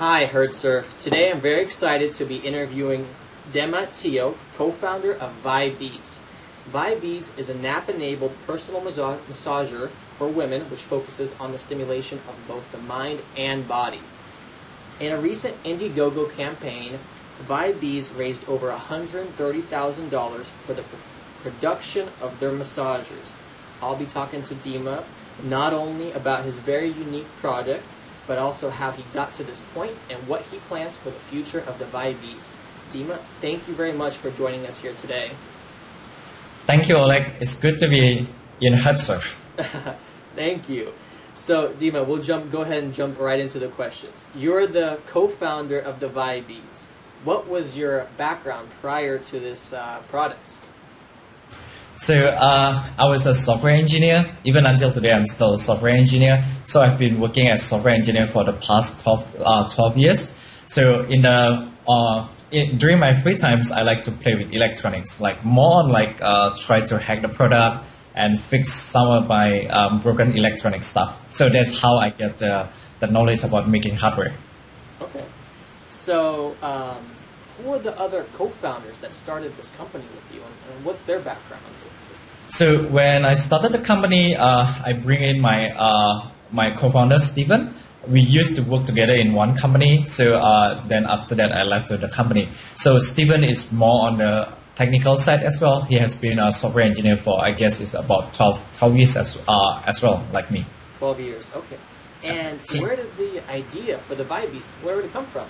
Hi, Herdsurf. Today I'm very excited to be interviewing Dema Tio, co-founder of Vibease. Vibease is a nap-enabled personal massager for women which focuses on the stimulation of both the mind and body. In a recent Indiegogo campaign, Vibease raised over $130,000 for the production of their massagers. I'll be talking to Dema not only about his very unique product, but also how he got to this point and what he plans for the future of the Vibease. Dema, thank you very much for joining us here today. Thank you, Oleg. It's good to be in Herdsurf. Thank you. So, Dema, we'll go ahead and jump right into the questions. You're the co-founder of the Vibease. What was your background prior to this product? So I was a software engineer. Even until today, I'm still a software engineer. So I've been working as software engineer for the past 12 years. So during my free times, I like to play with electronics, like more on try to hack the product and fix some of my broken electronic stuff. So that's how I get the knowledge about making hardware. Okay. So who are the other co-founders that started this company with you, and what's their background? So when I started the company, I bring in my co-founder, Steven. We used to work together in one company. So then after that, I left the company. So Steven is more on the technical side as well. He has been a software engineer for, I guess, it's about 12 years as well, like me. 12 years, okay. And where did the idea for the Vibease, where did it come from?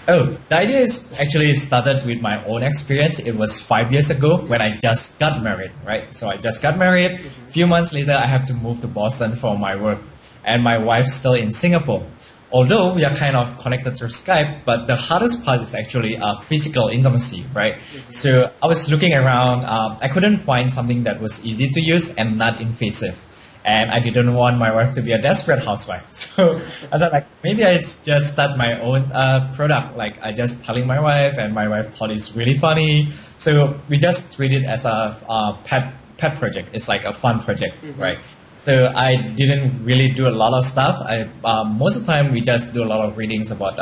Oh, the idea is actually started with my own experience. It was 5 years ago when I just got married, right? So I just got married. A few months later, I have to move to Boston for my work. And my wife's still in Singapore. Although we are kind of connected through Skype, but the hardest part is actually physical intimacy, right? So I was looking around. I couldn't find something that was easy to use and not invasive. And I didn't want my wife to be a desperate housewife. So I thought, maybe I just start my own product. I just telling my wife, and my wife thought it's really funny. So we just treat it as a pet project. It's like a fun project, right? So I didn't really do a lot of stuff. Most of the time, we just do a lot of readings about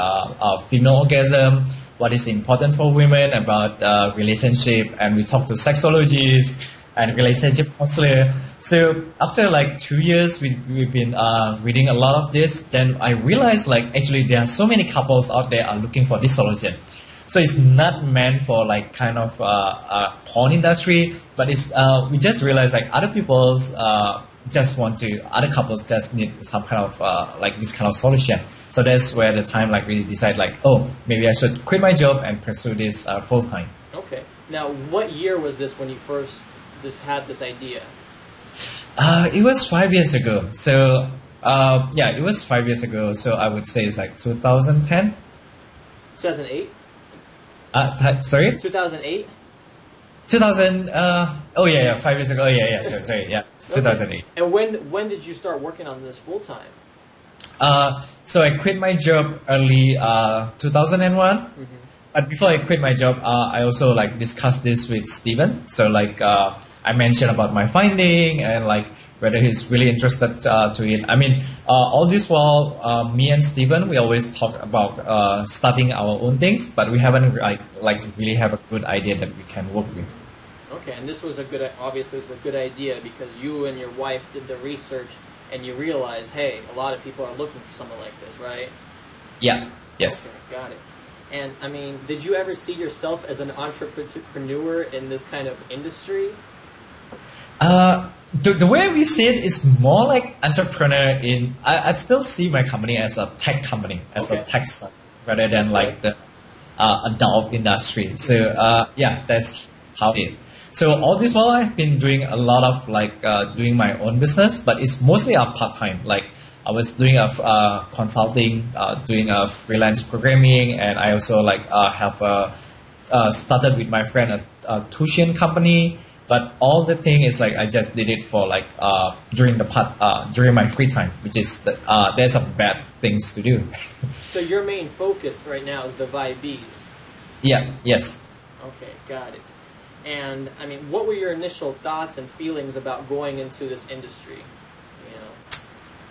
female orgasm, what is important for women, about relationship, and we talk to sexologists and relationship counselor. So after 2 years, we've been reading a lot of this. Then I realized actually there are so many couples out there are looking for this solution. So it's not meant for porn industry, but it's we just realized other people's other couples just need some kind of this kind of solution. So that's where the time we decide maybe I should quit my job and pursue this full time. Okay. Now, what year was this when you first had this idea? It was 5 years ago. So it was 5 years ago. So I would say it's 2010. 2008. Sorry. 2008. 2000. 5 years ago. Sorry. 2008. And when did you start working on this full time? So I quit my job early 2001. But before I quit my job, I also discussed this with Steven. So I mentioned about my finding and whether he's really interested to it. I mean, all this while, me and Steven, we always talk about starting our own things, but we haven't really have a good idea that we can work with. Okay, and this was obviously it was a good idea because you and your wife did the research and you realized, hey, a lot of people are looking for something like this, right? Yeah. Yes. Okay, got it. And I mean, did you ever see yourself as an entrepreneur in this kind of industry? The way we see it is more like entrepreneur in. I still see my company as a tech company, as a tech startup, rather than the adult industry. So that's how it is. So all this while I've been doing a lot of doing my own business, but it's mostly a part time. I was doing a consulting, doing a freelance programming, and I also have started with my friend a tuition company. But all the thing is I just did it for during my free time, which is there's some bad things to do. So your main focus right now is the Vibease. Yeah. Yes. Okay, got it. And I mean, what were your initial thoughts and feelings about going into this industry?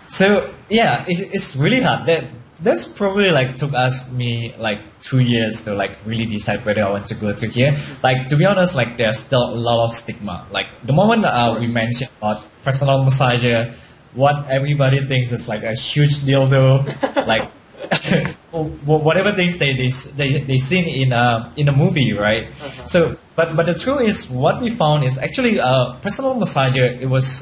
So yeah, it's really hard. That That's probably like took me like 2 years to like really decide whether I want to go to here. Like to be honest, like there's still a lot of stigma. Like the moment we mentioned about personal massager, what everybody thinks is like a huge dildo, like whatever things they seen in a movie, right? Uh-huh. So, but the truth is, what we found is actually personal massager. It was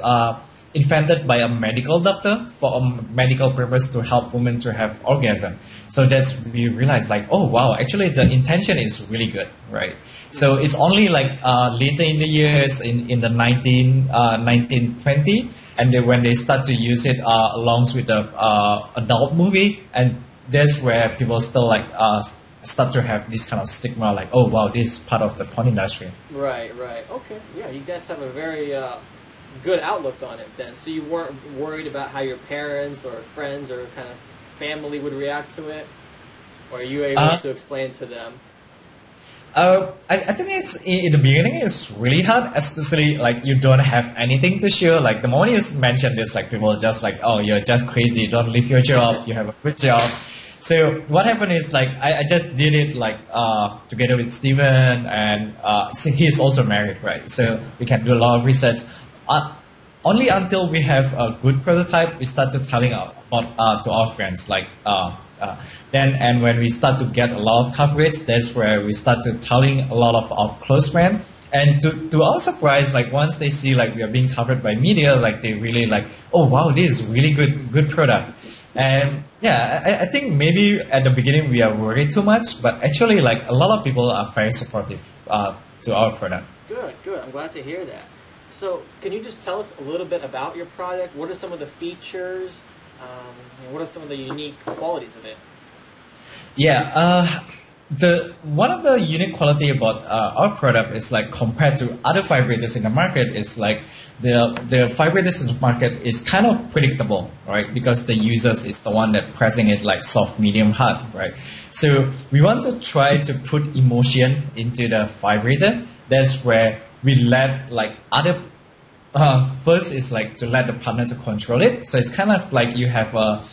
invented by a medical doctor for a medical purpose to help women to have orgasm. So that's we realized like, oh wow, actually the intention is really good, right? So it's only like later in the years in the 1920, and then when they start to use it along with the adult movie, and that's where people still like start to have this kind of stigma, like, oh wow, this is part of the porn industry. Right. Okay. Yeah, you guys have a very good outlook on it then. So you weren't worried about how your parents or friends or kind of family would react to it? Or are you able to explain to them? I think it's in the beginning it's really hard, especially like you don't have anything to show. Like the moment you mention this, like people are just like, oh, you're just crazy, don't leave your job, you have a good job. So what happened is like I just did it like together with Steven, and he's also married, right? So we can do a lot of research. Only until we have a good prototype, we started telling about to our friends. Like then, and when we start to get a lot of coverage, that's where we started telling a lot of our close friends. And to our surprise, like once they see like we are being covered by media, like they really like, oh wow, this is really good product. And yeah, I think maybe at the beginning we are worried too much, but actually like a lot of people are very supportive to our product. Good. I'm glad to hear that. So can you just tell us a little bit about your product? What are some of the features? And what are some of the unique qualities of it? Yeah, one of the unique quality about our product is like compared to other vibrators in the market is like the vibrators in the market is kind of predictable, right? Because the users is the one that pressing it like soft, medium, hard, right? So we want to try to put emotion into the vibrator. That's where we let like other first is like to let the partner to control it. So it's kind of like you have a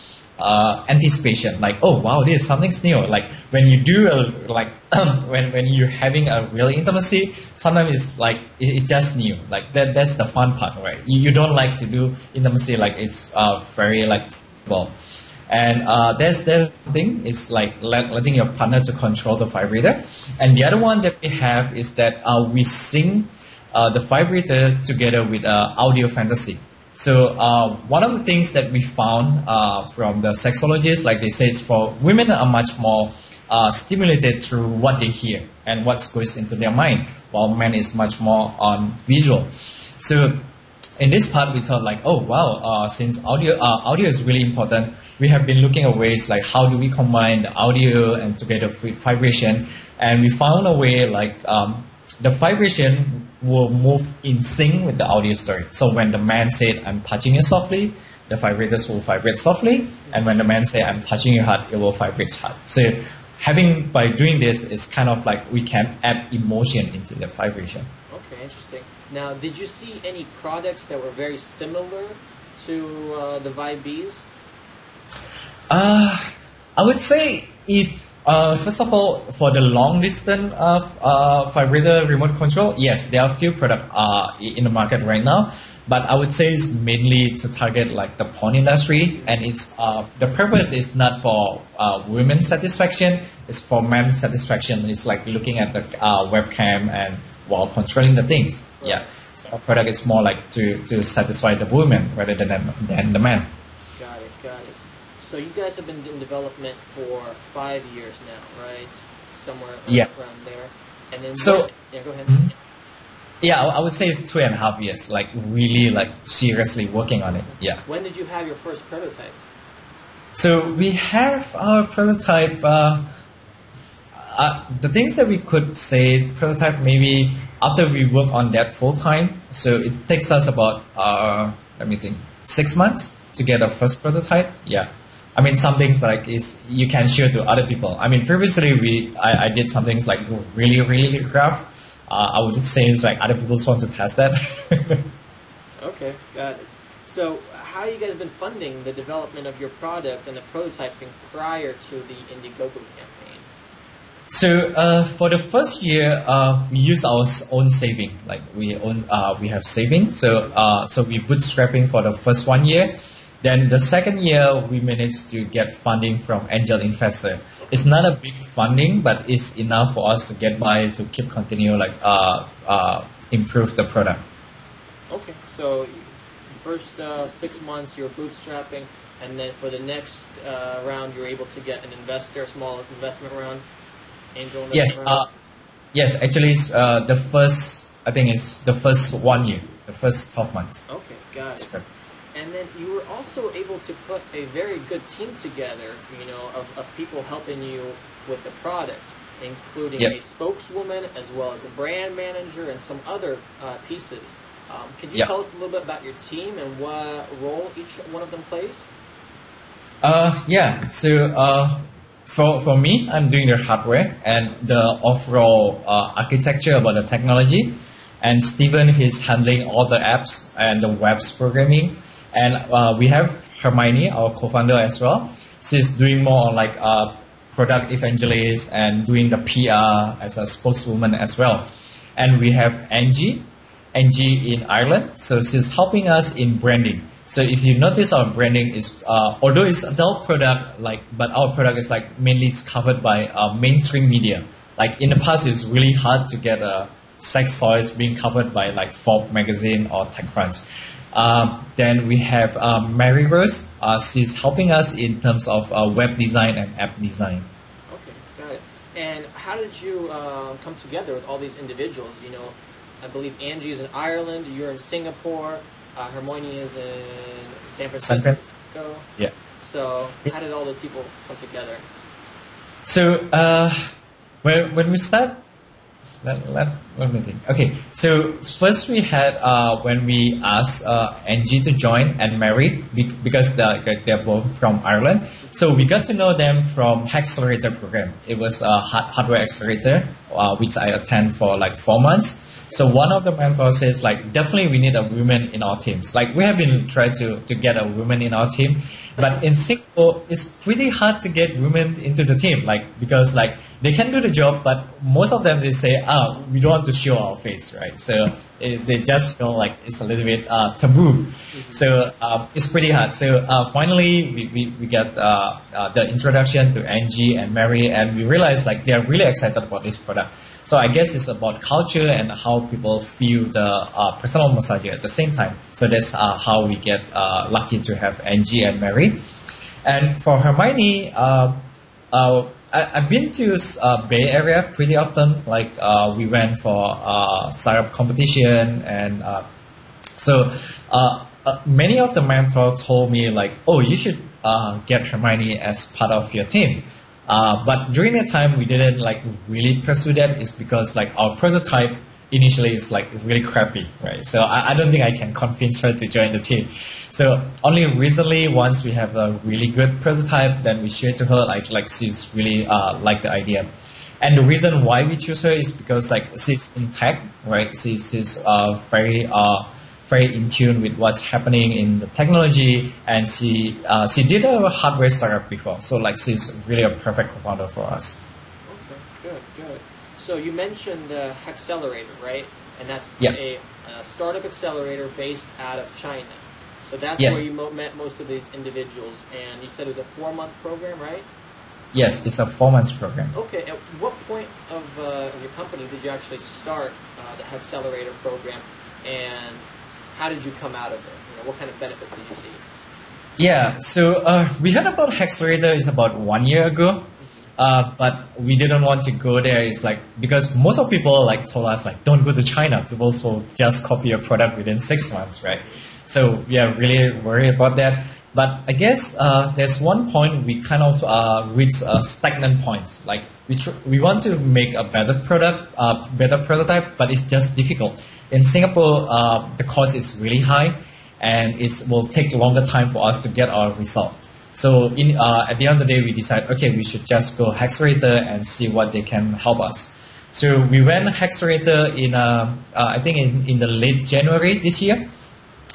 anticipation, like, oh wow, this is something new. Like when you do when you're having a real intimacy, sometimes it's like it's just new. Like that's the fun part, right? You don't like to do intimacy like it's very like well. And there's the thing is like letting your partner to control the vibrator. And the other one that we have is that we sync the vibrator together with audio fantasy. So one of the things that we found from the sexologists, like they say, it's for women are much more stimulated through what they hear and what goes into their mind, while men is much more on visual. So in this part, we thought like, oh wow, since audio is really important, we have been looking at ways like how do we combine the audio and together with vibration, and we found a way like the vibration will move in sync with the audio story. So when the man said, I'm touching you softly, the vibrators will vibrate softly. And when the man say, I'm touching your heart, it will vibrate hard. So by doing this, it's kind of like we can add emotion into the vibration. Okay, interesting. Now, did you see any products that were very similar to the Vibease? I would say if first of all, for the long distance vibrator remote control, yes, there are a few products in the market right now, but I would say it's mainly to target like the porn industry, and it's the purpose is not for women's satisfaction, it's for men's satisfaction. It's like looking at the webcam and while controlling the things. Right. Yeah, so our product is more like to satisfy the woman rather than the man. Got it. So you guys have been in development for 5 years now, right? Somewhere around there. And then go ahead. Mm-hmm. Yeah, I would say it's 2.5 years, like really like seriously working on it. Yeah. When did you have your first prototype? So we have our prototype. The things that we could say prototype maybe after we work on that full time. So it takes us about 6 months to get a first prototype. Yeah. I mean, some things like is you can show to other people. I mean, previously I did some things like really, really rough. I would just say it's like other people want to test that. Okay, got it. So how you guys been funding the development of your product and the prototyping prior to the Indiegogo campaign? So for the first year, we use our own saving. Like we have saving. So we bootstrapping for the first 1 year. Then the second year, we managed to get funding from angel investor. It's not a big funding, but it's enough for us to get by to keep continue improve the product. Okay, so the first 6 months you're bootstrapping, and then for the next round you're able to get an investor, a small investment round, angel investment round? Yes, actually it's the first, I think it's the first 1 year, the first 12 months. Okay, got it. And then you were also able to put a very good team together, of people helping you with the product, including a spokeswoman as well as a brand manager and some other pieces. Could you tell us a little bit about your team and what role each one of them plays? So for me, I'm doing the hardware and the overall architecture about the technology, and Steven is handling all the apps and the web's programming. And we have Hermione, our co-founder as well. She's doing more on product evangelist and doing the PR as a spokeswoman as well. And we have Angie in Ireland. So she's helping us in branding. So if you notice, our branding is, although it's adult product, but our product is mainly it's covered by mainstream media. Like in the past, it's really hard to get sex toys being covered by Forbes magazine or TechCrunch. Then we have Mary Rose. She's helping us in terms of web design and app design. Okay, got it. And how did you come together with all these individuals? I believe Angie is in Ireland, you're in Singapore, Hermione is in San Francisco. Yeah. So how did all those people come together? So when we start, let me think. Okay, so first we had when we asked Angie to join and Mary because they're both from Ireland. So we got to know them from Accelerator program. It was a hardware accelerator which I attend for 4 months. So one of the mentors says definitely we need a woman in our teams. We have been trying to get a woman in our team, but in Singapore it's pretty hard to get women into the team because they can do the job, but most of them they say, we don't want to show our face, right? So they just feel it's a little bit taboo. Mm-hmm. So it's pretty hard. So finally we get the introduction to Angie and Mary, and we realized they are really excited about this product. So I guess it's about culture and how people feel the personal massager at the same time. So that's how we get lucky to have Angie and Mary. And for Hermione, I've been to Bay Area pretty often. We went for startup competition, and many of the mentors told me you should get Hermione as part of your team. But during that time, we didn't really pursue that. It's because our prototype initially is really crappy, right? So I don't think I can convince her to join the team. So only recently, once we have a really good prototype, then we share to her she's really like the idea. And the reason why we choose her is because she's in tech, right? She's very in tune with what's happening in the technology, and she did a hardware startup before, so she's really a perfect co-founder for us. Okay, good. So you mentioned the Accelerator, right? And that's a startup accelerator based out of China. So that's where you met most of these individuals, and you said it was a 4-month program, right? Yes, it's a 4-month program. Okay, at what point of your company did you actually start the Accelerator program, and how did you come out of it? What kind of benefits did you see? Yeah, so we heard about Accelerator is about 1 year ago, but we didn't want to go there. It's because most of people told us don't go to China. People will just copy your product within 6 months, right? So we are really worried about that. But I guess there's one point we kind of reach stagnant points. We want to make a better product, better prototype, but it's just difficult. In Singapore, the cost is really high, and it will take a longer time for us to get our result. So at the end of the day, we decided, okay, we should just go Accelerator and see what they can help us. So we went Accelerator in, I think in the late January this year.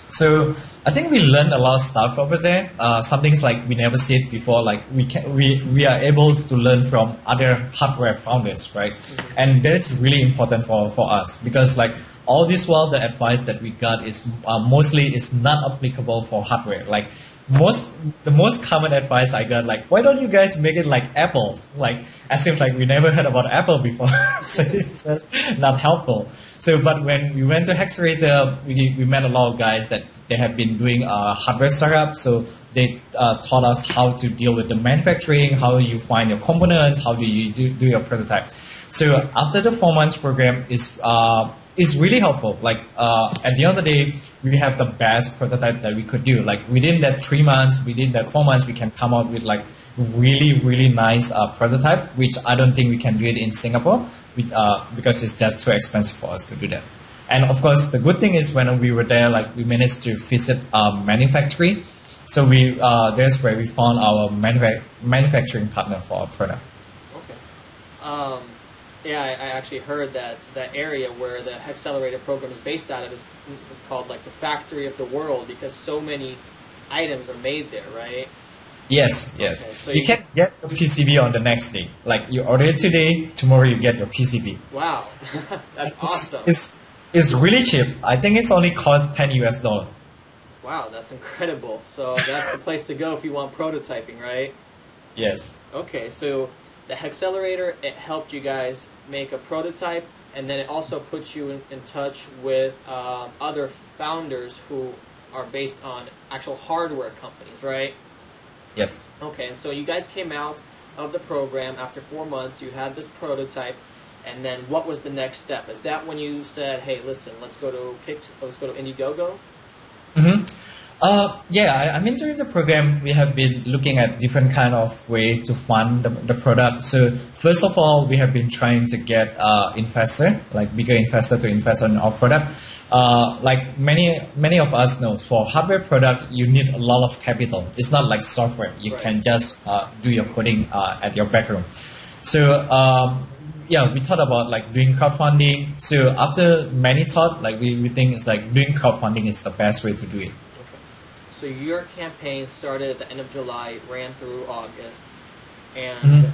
So I think we learned a lot of stuff over there. Some things like we never seen before. Like we are able to learn from other hardware founders, right? Mm-hmm. And that's really important for us because like all this while the advice that we got is mostly is not applicable for hardware. Like the most common advice I got, like, why don't you guys make it like Apple? Like, as if like we never heard about Apple before. So it's just not helpful. So, but when we went to Herdsurf, we met a lot of guys that they have been doing hardware startup. So they taught us how to deal with the manufacturing, how you find your components, how do you do your prototype. So after the 4 months program is really helpful. Like at the end of the day, we have the best prototype that we could do. Like within that 3 months, within that 4 months, we can come out with like really nice prototype, which I don't think we can do it in Singapore because it's just too expensive for us to do that. And of course, the good thing is when we were there, like we managed to visit manufacturing. So there's where we found our manufacturing partner for our product. Okay. Yeah, I actually heard that area where the accelerator program is based out of is called like the factory of the world because so many items are made there, right? Yes. Okay, so you can get your PCB on the next day. Like you order it today, tomorrow you get your PCB. Wow, that's awesome. It's really cheap. I think it's only cost $10. Wow, that's incredible. So that's the place to go if you want prototyping, right? Yes. Okay, so the accelerator, it helped you guys make a prototype, and then it also puts you in touch with other founders who are based on actual hardware companies, right? Yes. Okay, and so you guys came out of the program after 4 months. You had this prototype, and then what was the next step? Is that when you said, "Hey, listen, let's go to Indiegogo"? Mm-hmm. Yeah, I mean during the program we have been looking at different kind of way to fund the product. So first of all, we have been trying to get investor, like bigger investor to invest on our product. Like many of us know, for hardware product you need a lot of capital. It's not like software. You Right. can just do your coding at your back room. So yeah, we thought about like doing crowdfunding. So after many thought, like we think it's like doing crowdfunding is the best way to do it. So your campaign started at the end of July, ran through August, and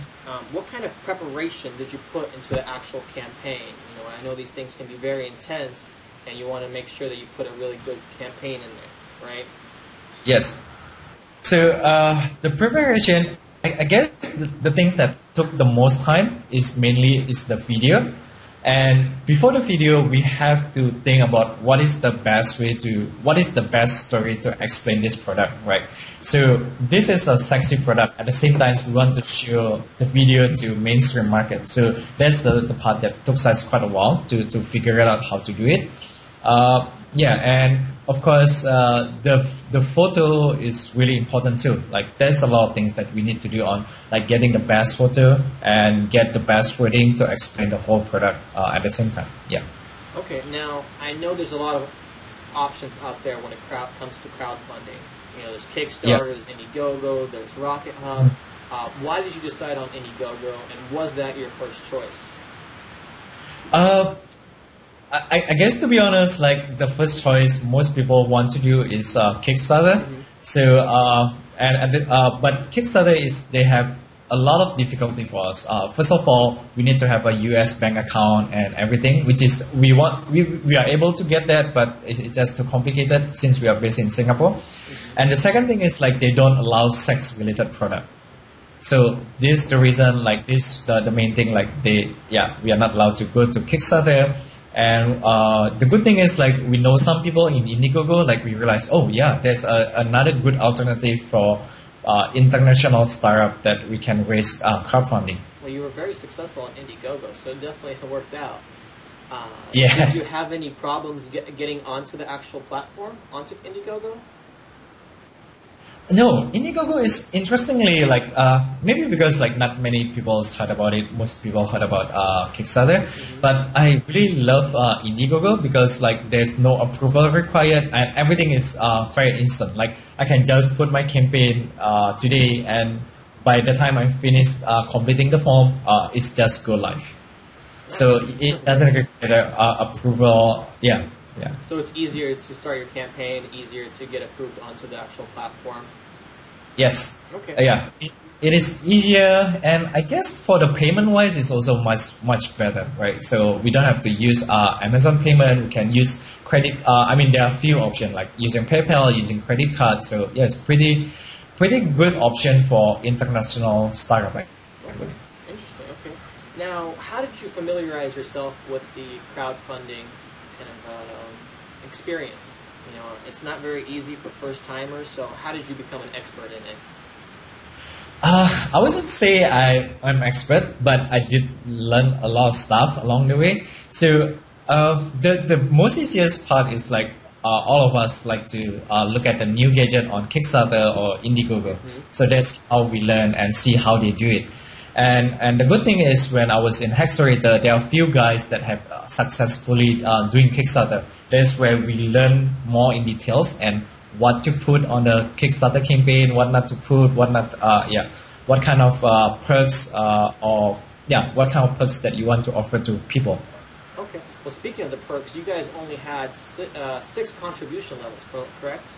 what kind of preparation did you put into the actual campaign? You know, I know these things can be very intense, and you want to make sure that you put a really good campaign in there, right? Yes. So the preparation, I guess the things that took the most time is the video. And before the video, we have to think about what is the best story to explain this product, right? So this is a sexy product. At the same time, we want to show the video to mainstream market. So that's the part that took us quite a while to figure out how to do it. Yeah, and of course, the photo is really important too. Like there's a lot of things that we need to do on like getting the best photo and get the best wording to explain the whole product at the same time. Yeah. Okay, now I know there's a lot of options out there when it comes to crowdfunding. You know, there's Kickstarter, there's Indiegogo, there's Rocket Hub. Why did you decide on Indiegogo, and was that your first choice? I guess to be honest, like the first choice most people want to do is Kickstarter. Mm-hmm. So but Kickstarter they have a lot of difficulty for us. First of all, we need to have a US bank account and everything, which is we are able to get that, but it's just too complicated since we are based in Singapore. Mm-hmm. And the second thing is like they don't allow sex related product. So this is the reason, like this the main thing, like we are not allowed to go to Kickstarter. And the good thing is, like, we know some people in Indiegogo, like, we realize, oh, yeah, there's another good alternative for international startup that we can raise crowdfunding. Well, you were very successful on Indiegogo, so it definitely worked out. Yes. Did you have any problems getting onto the actual platform, onto Indiegogo? No, Indiegogo is interestingly like maybe because like not many people heard about it. Most people heard about Kickstarter, mm-hmm. But I really love Indiegogo because like there's no approval required and everything is very instant. Like I can just put my campaign today, and by the time I'm finished completing the form, it's just go live. So it doesn't require approval. Yeah. Yeah. So it's easier to start your campaign, easier to get approved onto the actual platform. Yes. Okay. Yeah. It is easier, and I guess for the payment wise, it's also much better, right? So we don't have to use Amazon payment. We can use credit. I mean, there are a few options like using PayPal, using credit card. So yeah, it's pretty good option for international startup. Okay. Interesting. Okay. Now, how did you familiarize yourself with the crowdfunding kind of experience? You know, it's not very easy for first timers. So how did you become an expert in it? I wouldn't say I'm expert, but I did learn a lot of stuff along the way. So the most easiest part is like all of us like to look at the new gadget on Kickstarter or Indiegogo. Mm-hmm. So that's how we learn and see how they do it. And the good thing is when I was in Herdsurf, there are a few guys that have successfully doing Kickstarter. That's where we learn more in details and what to put on the Kickstarter campaign, what not to put, what kind of perks what kind of perks that you want to offer to people. Okay. Well, speaking of the perks, you guys only had 6 contribution levels, correct?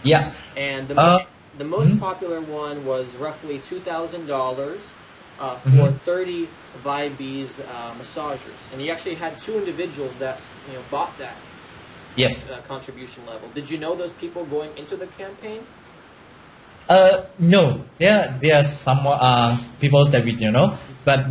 Yeah. And the most popular one was roughly $2,000 for 30 Vibease massagers, and you actually had 2 individuals that bought that. Yes. Contribution level. Did you know those people going into the campaign? No. There are some people that we don't know, but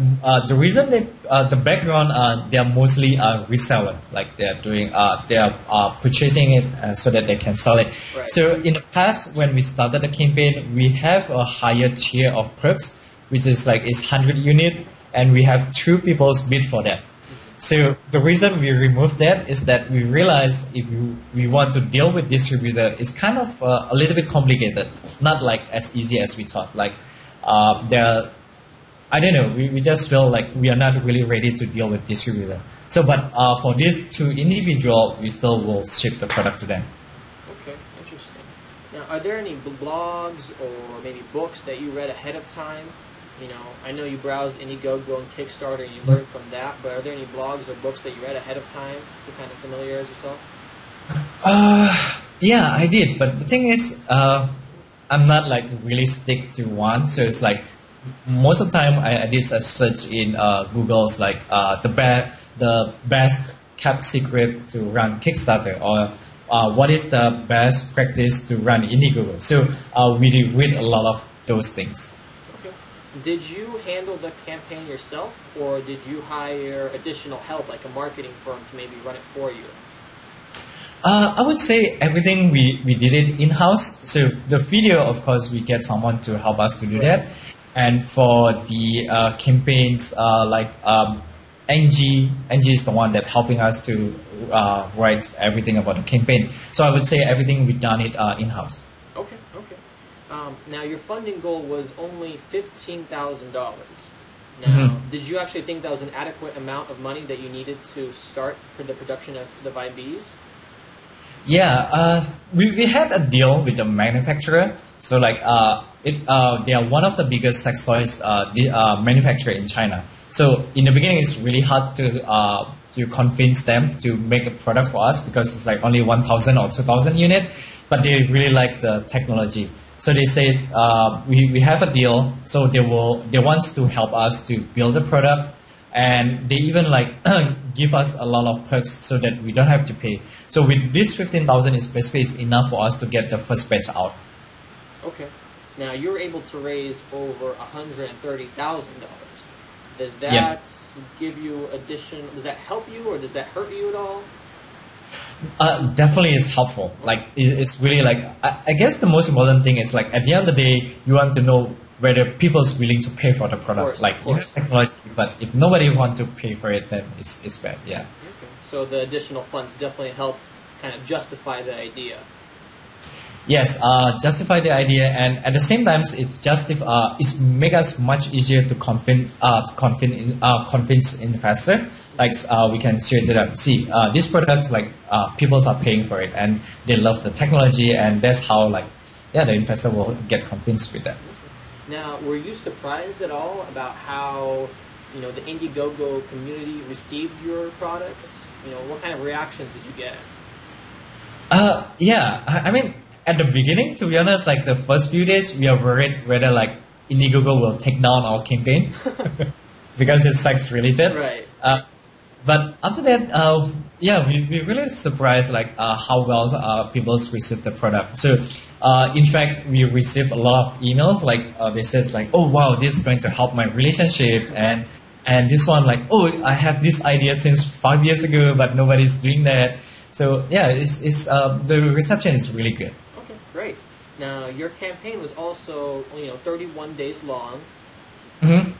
the reason the background they are mostly reseller, like they are doing they are purchasing it so that they can sell it. Right. So in the past, when we started the campaign, we have a higher tier of perks, which is like it's 100 unit, and we have 2 people's bid for that. So the reason we removed that is that we realized if we want to deal with distributor, it's kind of a little bit complicated, not like as easy as we thought. Like I don't know, we just feel like we are not really ready to deal with distributor. So, but for these 2 individual, we still will ship the product to them. Okay, interesting. Now, are there any blogs or maybe books that you read ahead of time? You know, I know you browsed Indiegogo and Kickstarter and you learned from that, but are there any blogs or books that you read ahead of time to kind of familiarize yourself? Yeah, I did. But the thing is, I'm not like really stick to one. So it's like most of the time I did a search in Google's like the best kept secret to run Kickstarter or what is the best practice to run Indiegogo. So we did read a lot of those things. Did you handle the campaign yourself, or did you hire additional help, like a marketing firm, to maybe run it for you? I would say everything we did it in-house. So the video, of course, we get someone to help us to do that. And for the campaigns, Angie is the one that helping us to write everything about the campaign. So I would say everything we done it in-house. Okay. Now, your funding goal was only $15,000. Now, did you actually think that was an adequate amount of money that you needed to start for the production of the Vibease? Yeah, we had a deal with the manufacturer. So like they are one of the biggest sex toys manufacturer in China. So in the beginning, it's really hard to convince them to make a product for us because it's like only 1,000 or 2,000 unit, but they really like the technology. So they said we have a deal. So they want to help us to build the product, and they even like give us a lot of perks so that we don't have to pay. So with this 15,000 is basically enough for us to get the first batch out. Okay. Now you were able to raise over $130,000. Does that give you Does that help you or does that hurt you at all? Definitely it's helpful. Like it's really like I guess the most important thing is like at the end of the day you want to know whether people's willing to pay for the product. Like you have technology, but if nobody want to pay for it, then it's bad. Yeah. Okay. So the additional funds definitely helped kind of justify the idea. Yes, justify the idea, and at the same time, it's make us much easier to convince investor. Like we can share to them. See, this product like people are paying for it, and they love the technology, and that's how the investor will get convinced with that. Now, were you surprised at all about how the Indiegogo community received your products? What kind of reactions did you get? Yeah, I mean, at the beginning, to be honest, like the first few days, we are worried whether like Indiegogo will take down our campaign because it's sex related. Right. But after that, yeah, we really surprised like how well people receive the product. So, in fact, we received a lot of emails like they said like, oh wow, this is going to help my relationship, and this one like, oh, I have this idea since 5 years ago, but nobody's doing that. So yeah, it's the reception is really good. Okay, great. Now your campaign was also 31 days long,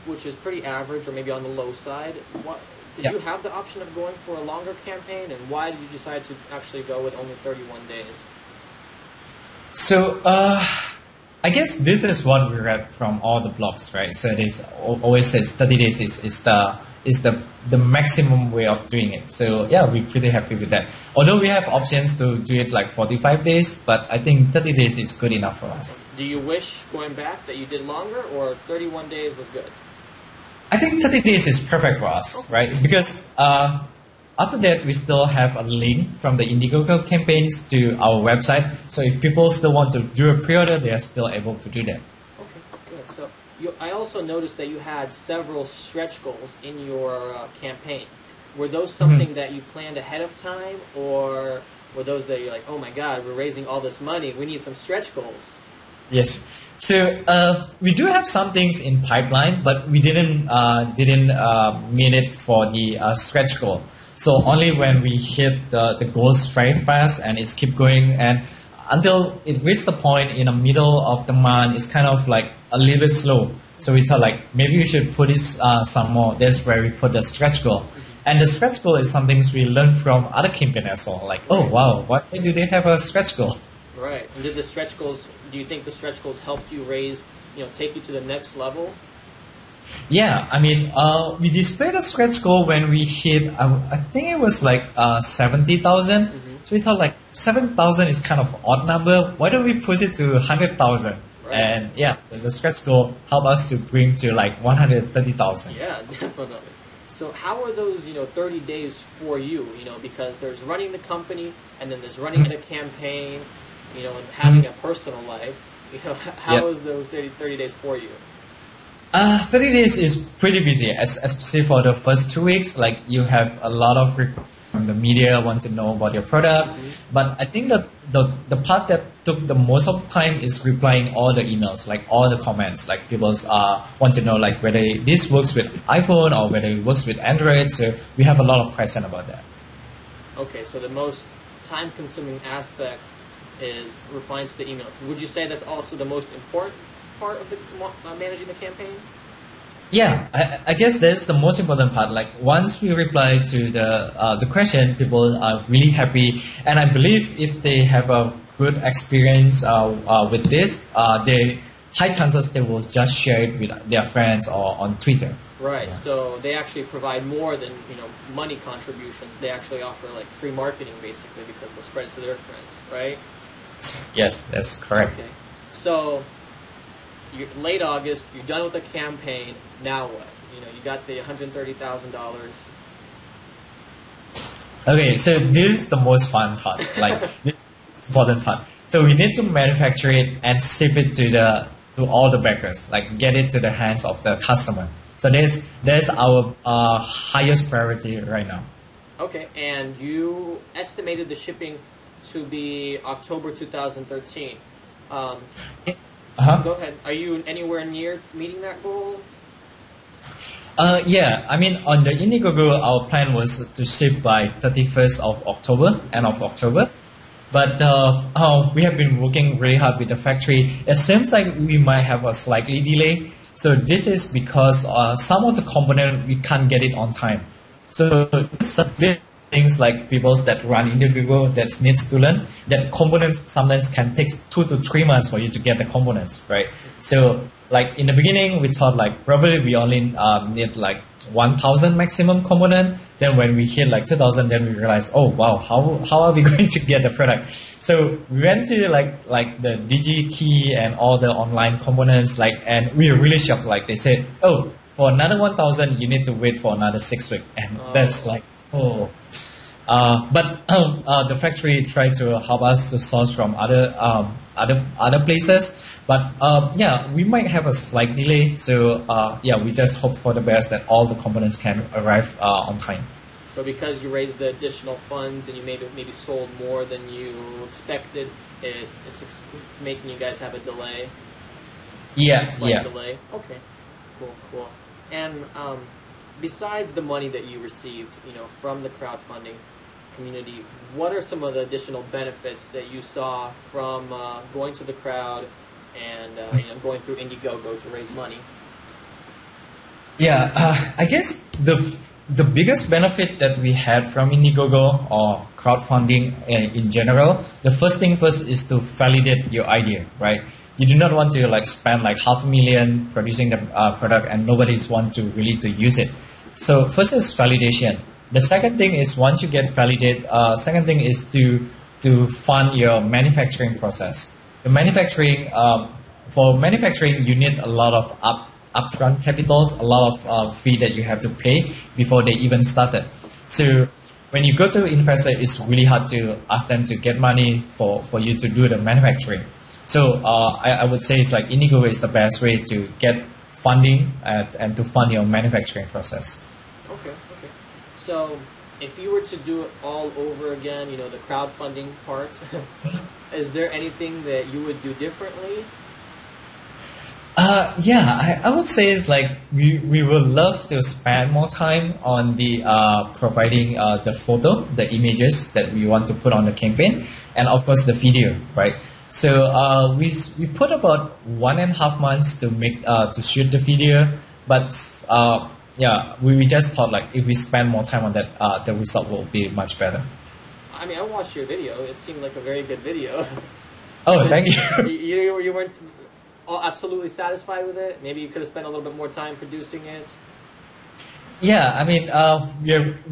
which is pretty average or maybe on the low side. What did you have the option of going for a longer campaign, and why did you decide to actually go with only 31 days? So I guess this is what we read from all the blogs, right? So it always says 30 days is the maximum way of doing it. So yeah, we're pretty happy with that. Although we have options to do it like 45 days, but I think 30 days is good enough for us. Do you wish going back that you did longer, or 31 days was good? I think 30 days is perfect for us, right? Because after that, we still have a link from the Indiegogo campaigns to our website. So if people still want to do a pre-order, they are still able to do that. Okay, good. So I also noticed that you had several stretch goals in your campaign. Were those something that you planned ahead of time, or were those that you're like, oh my God, we're raising all this money, we need some stretch goals? Yes. So we do have some things in pipeline, but we didn't mean it for the stretch goal. So only when we hit the goals very fast and it's keep going, and until it reaches the point in the middle of the month, it's kind of like a little bit slow. So we thought like maybe we should put this some more. That's where we put the stretch goal. And the stretch goal is something we learned from other campaigns as well. Like, oh wow, why do they have a stretch goal? Right. And do you think the stretch goals helped you take you to the next level? Yeah, I mean, we displayed a stretch goal when we hit, I think it was like 70,000. So we thought like 7,000 is kind of odd number. Why don't we push it to 100,000? Right. And yeah, the stretch goal helped us to bring to like 130,000. Yeah, definitely. So how are those 30 days for you? Because there's running the company, and then there's running the campaign, and having a personal life. How is those 30 days for you? 30 days is pretty busy, especially for the first 2 weeks. Like you have a lot of from the media want to know about your product. But I think that the part that took the most of the time is replying all the emails, like all the comments. Like people want to know like whether this works with iPhone or whether it works with Android. So we have a lot of question about that. Okay, so the most time-consuming aspect is replying to the emails. Would you say that's also the most important part of the managing the campaign? Yeah, I guess that's the most important part. Like once we reply to the question, people are really happy, and I believe if they have a good experience with this, they high chances they will just share it with their friends or on Twitter. Right. Yeah. So they actually provide more than money contributions. They actually offer like free marketing basically because they'll spread it to their friends, right? Yes, that's correct. Okay. So late August, you're done with the campaign. Now what? You got the $130,000. Okay, so this is the most fun part, like this important part. So we need to manufacture it and ship it to all the backers, like get it to the hands of the customer. So there's our highest priority right now. Okay, and you estimated the shipping to be October 2013. Go ahead. Are you anywhere near meeting that goal? Yeah, I mean, on the Indiegogo, our plan was to ship by 31st of October, end of October. But we have been working really hard with the factory. It seems like we might have a slightly delay. So this is because some of the component, we can't get it on time. So some things like people that run Indiegogo that needs to learn that components sometimes can take 2 to 3 months for you to get the components, right? So like in the beginning, we thought like probably we only need like 1,000 maximum component. Then when we hit like 2,000, then we realized, oh wow, how are we going to get the product? So we went to like the DigiKey and all the online components, and we were really shocked. Like they said, oh, for another 1,000, you need to wait for another 6 weeks, and that's like, oh. But the factory tried to help us to source from other places. But yeah, we might have a slight delay. So yeah, we just hope for the best that all the components can arrive on time. So because you raised the additional funds and you maybe sold more than you expected, it's making you guys have a delay. Yeah, Slight delay. Okay, cool. And besides the money that you received, from the crowdfunding community, what are some of the additional benefits that you saw from going to the crowd and going through Indiegogo to raise money? Yeah, I guess the biggest benefit that we had from Indiegogo or crowdfunding in general, the first thing first is to validate your idea, right? You do not want to spend $500,000 producing the product and nobody's want to really to use it. So first is validation. The second thing is once you get validated, second thing is to fund your manufacturing process. The manufacturing, for manufacturing, you need a lot of upfront capitals, a lot of fee that you have to pay before they even started. So when you go to investor, it's really hard to ask them to get money for you to do the manufacturing. So I would say it's Indiegogo is the best way to get funding and to fund your manufacturing process. Okay. So if you were to do it all over again, the crowdfunding part, is there anything that you would do differently? Yeah, I would say it's we would love to spend more time on the providing the photo, the images that we want to put on the campaign, and of course the video, right? So we put about 1.5 months to make to shoot the video, but yeah, we just thought if we spend more time on that, the result will be much better. I mean, I watched your video. It seemed like a very good video. Oh, thank you. You weren't absolutely satisfied with it? Maybe you could have spent a little bit more time producing it? Yeah, I mean,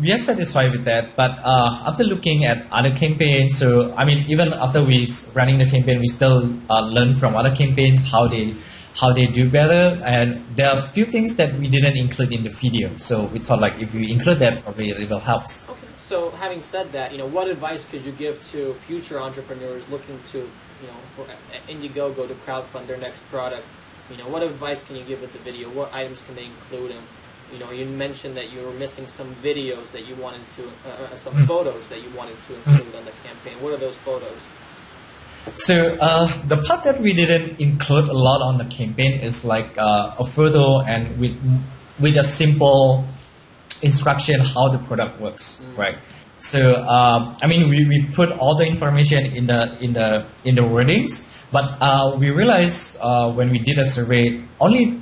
we are satisfied with that. But after looking at other campaigns, so I mean, even after we running the campaign, we still learn from other campaigns how they do better. And there are a few things that we didn't include in the video. So we thought if we include that, probably it will help. Okay. So having said that, what advice could you give to future entrepreneurs looking to for Indiegogo to crowdfund their next product? What advice can you give with the video? What items can they include? And you mentioned that you were missing some videos that you wanted to, some photos that you wanted to include on the campaign. What are those photos? So the part that we didn't include a lot on the campaign is a photo and with a simple instruction how the product works, right? So I mean, we put all the information in the wordings, but we realized when we did a survey, only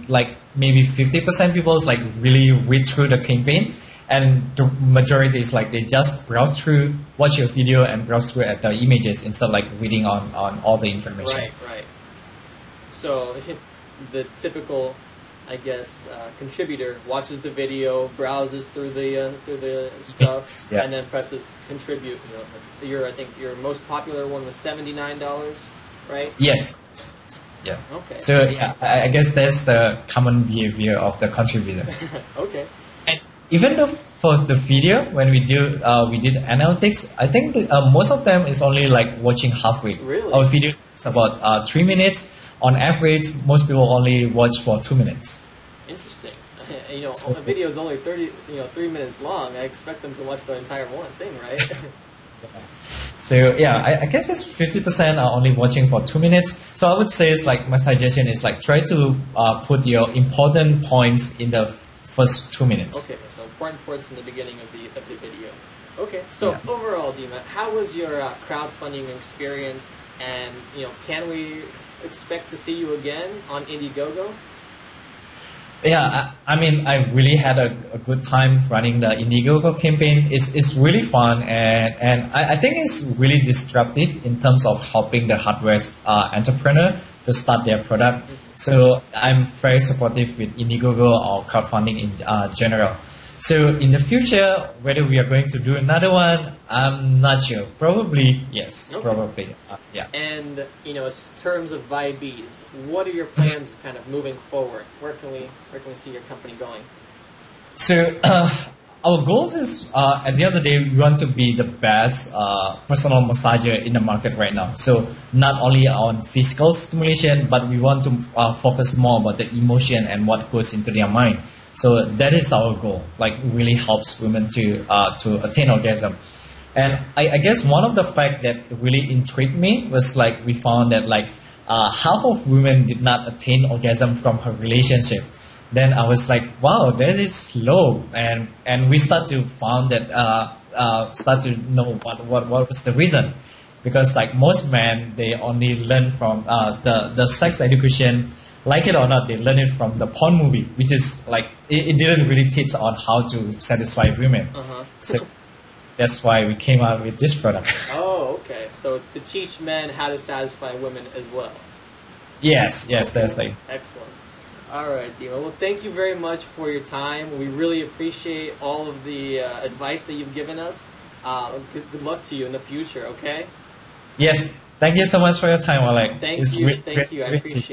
maybe 50% people really read through the campaign, and the majority is they just browse through, watch your video, and browse through at the images instead of reading on all the information. Right. So the typical, I guess, contributor watches the video, browses through the stuff, yeah, and then presses contribute. I think your most popular one was $79, right? Yes. Yeah. Okay. So yeah, I guess that's the common behavior of the contributor. Okay. And even though for the video, when we did analytics, I think most of them is only watching halfway. Really? Our video is about 3 minutes. On average, most people only watch for 2 minutes. Interesting. A video is only 3 minutes long. I expect them to watch the entire thing, right? So yeah, I guess it's 50% are only watching for 2 minutes. So I would say my suggestion is try to put your important points in the first 2 minutes. Okay, so important points in the beginning of the video. Okay, so overall, Dema, how was your crowdfunding experience? And can we expect to see you again on Indiegogo? Yeah, I mean, I really had a good time running the Indiegogo campaign. It's really fun, and I think it's really disruptive in terms of helping the hardware entrepreneur to start their product. So I'm very supportive with Indiegogo or crowdfunding in general. So in the future, whether we are going to do another one, I'm not sure. Probably yes. Okay. Probably yeah. And in terms of Vibease, what are your plans kind of moving forward? Where can we see your company going? So our goals is at the end of the day, we want to be the best personal massager in the market right now. So not only on physical stimulation, but we want to focus more about the emotion and what goes into their mind. So that is our goal. Like really helps women to attain orgasm. And I guess one of the fact that really intrigued me was like we found that like half of women did not attain orgasm from her relationship. Then I was like, wow, that is low, and we start to found that start to know what was the reason, because like most men they only learn from the sex education, like it or not, they learn it from the porn movie, which is like it didn't really teach on how to satisfy women. So that's why we came out with this product. Oh, okay. So it's to teach men how to satisfy women as well. Yes, Okay. that's like Excellent. All right, Dema. Well, thank you very much for your time. We really appreciate all of the advice that you've given us. Good luck to you in the future, okay? yes. Thank you so much for your time, Alec. Thank It's you. re- Thank you. I re- appreciate it.